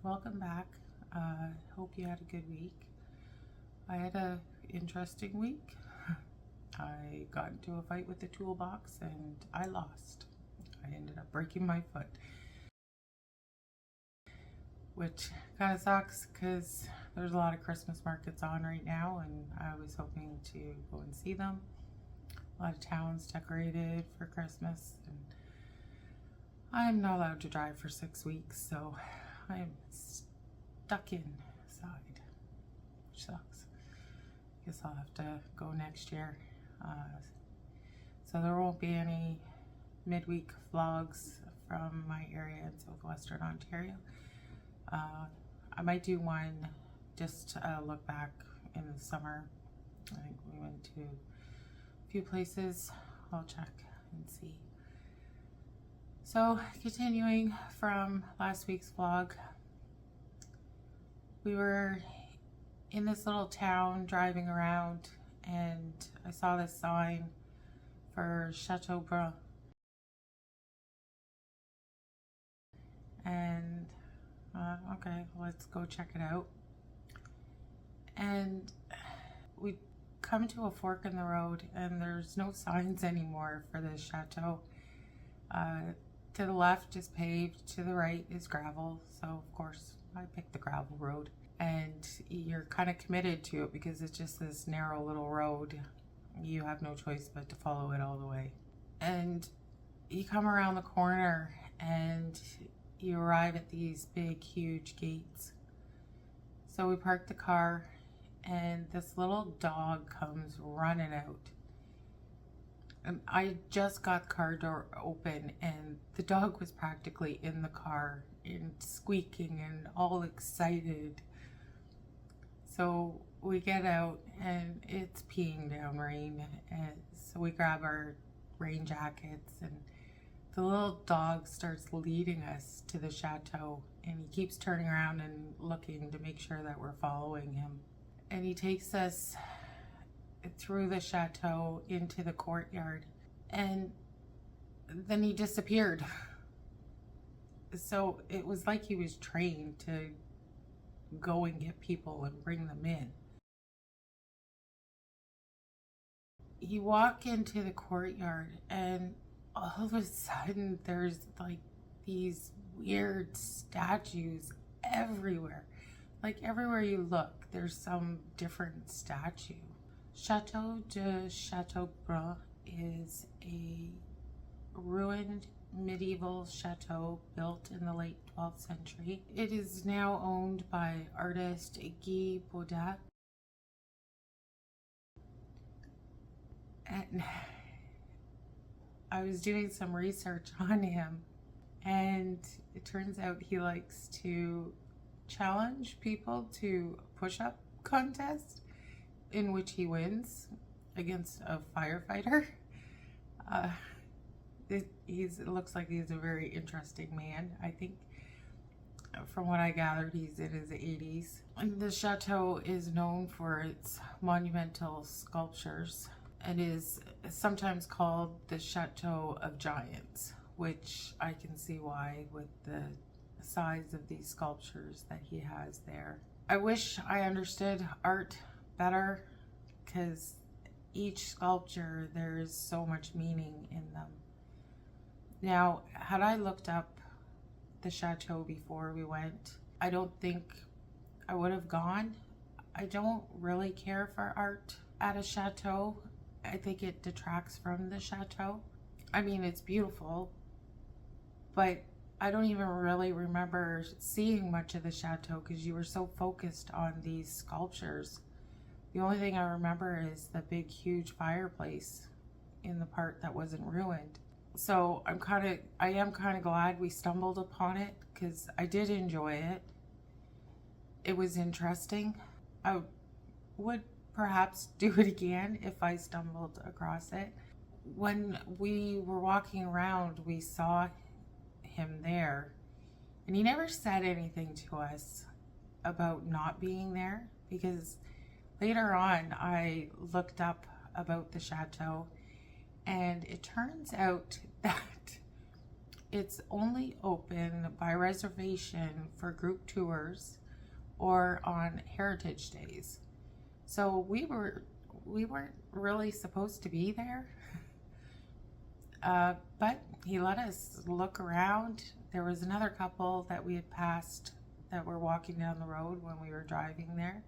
Welcome back. Hope you had a good week. I had a interesting week. I got into a fight with the toolbox and I lost. I ended up breaking my foot, which kind of sucks because there's a lot of Christmas markets on right now and I was hoping to go and see them. A lot of towns decorated for Christmas, and I'm not allowed to drive for 6 weeks, so I'm stuck inside, which sucks. Guess I'll have to go next year. So there won't be any midweek vlogs from my area in southwestern Ontario. I might do one just look back in the summer. I think we went to a few places. I'll check and see. So continuing from last week's vlog, we were in this little town driving around and I saw this sign for Chateaubrun. And okay, let's go check it out. And we come to a fork in the road and there's no signs anymore for this chateau. To the left is paved, to the right is gravel, so of course I picked the gravel road. And you're kind of committed to it because it's just this narrow little road. You have no choice but to follow it all the way. And you come around the corner and you arrive at these big, huge gates. So we park the car and this little dog comes running out. And I just got the car door open and the dog was practically in the car and squeaking and all excited. So we get out and it's peeing down rain, and so we grab our rain jackets and the little dog starts leading us to the chateau, and he keeps turning around and looking to make sure that we're following him. And he takes us through the chateau into the courtyard, and then he disappeared. So it was like he was trained to go and get people and bring them in. You walk into the courtyard and all of a sudden there's like these weird statues everywhere. Like everywhere you look, there's some different statue. Château de Chateaubrun is a ruined medieval chateau built in the late 12th century. It is now owned by artist Guy Baudet. And I was doing some research on him, and it turns out he likes to challenge people to a push-up contest in which he wins against a firefighter. It looks like he's a very interesting man. I think from what I gathered, he's in his 80s. And the chateau is known for its monumental sculptures and is sometimes called the Chateau of Giants, which I can see why with the size of these sculptures that he has there. I wish I understood art better, because each sculpture, there is so much meaning in them. Now, had I looked up the chateau before we went, I don't think I would have gone. I don't really care for art at a chateau. I think it detracts from the chateau. I mean, it's beautiful, but I don't even really remember seeing much of the chateau because you were so focused on these sculptures. The only thing I remember is the big, huge fireplace in the part that wasn't ruined. So I am kind of glad we stumbled upon it because I did enjoy it. It was interesting. I would perhaps do it again if I stumbled across it. When we were walking around, we saw him there, and he never said anything to us about not being there, because later on I looked up about the chateau and it turns out that it's only open by reservation for group tours or on heritage days. So we weren't really supposed to be there, but he let us look around. There was another couple that we had passed that were walking down the road when we were driving there,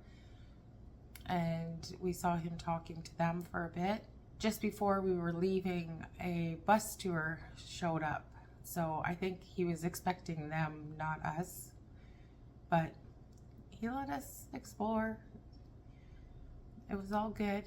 and we saw him talking to them for a bit. Just before we were leaving, a bus tour showed up, so I think he was expecting them, not us, but he let us explore. It was all good.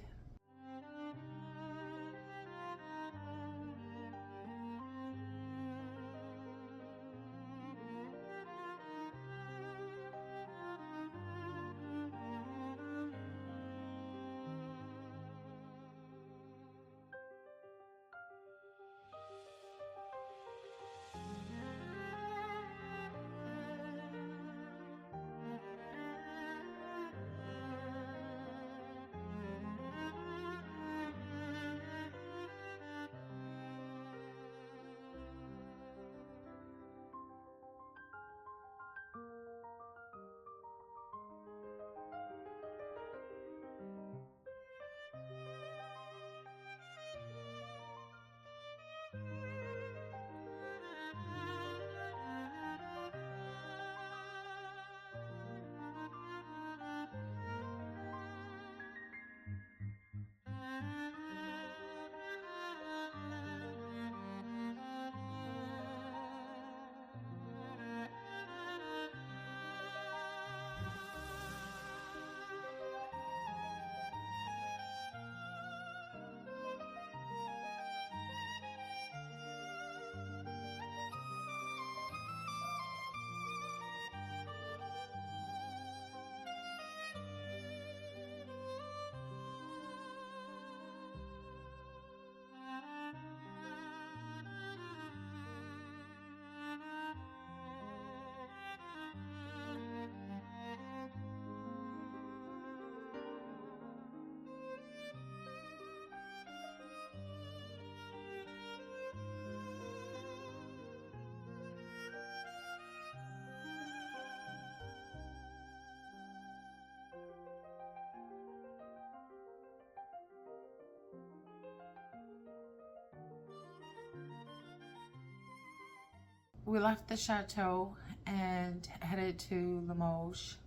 We left the chateau and headed to Limoges,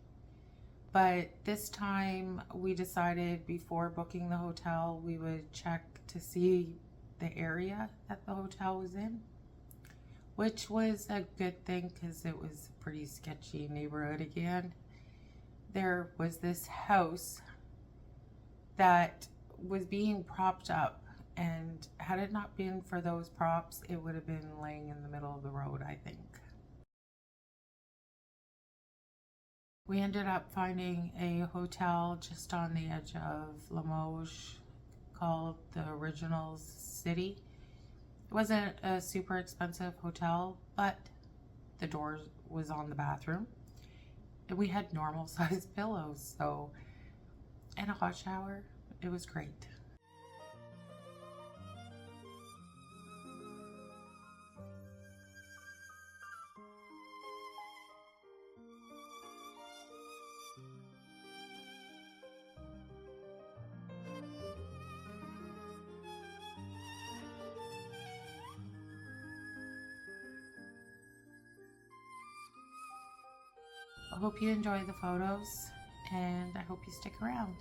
but this time we decided before booking the hotel we would check to see the area that the hotel was in, which was a good thing because it was a pretty sketchy neighborhood again. There was this house that was being propped up, and had it not been for those props, it would have been laying in the middle of the road, I think. We ended up finding a hotel just on the edge of Limoges called the Originals City. It wasn't a super expensive hotel, but the door was on the bathroom. And we had normal sized pillows, so, and a hot shower. It was great. I hope you enjoy the photos, and I hope you stick around.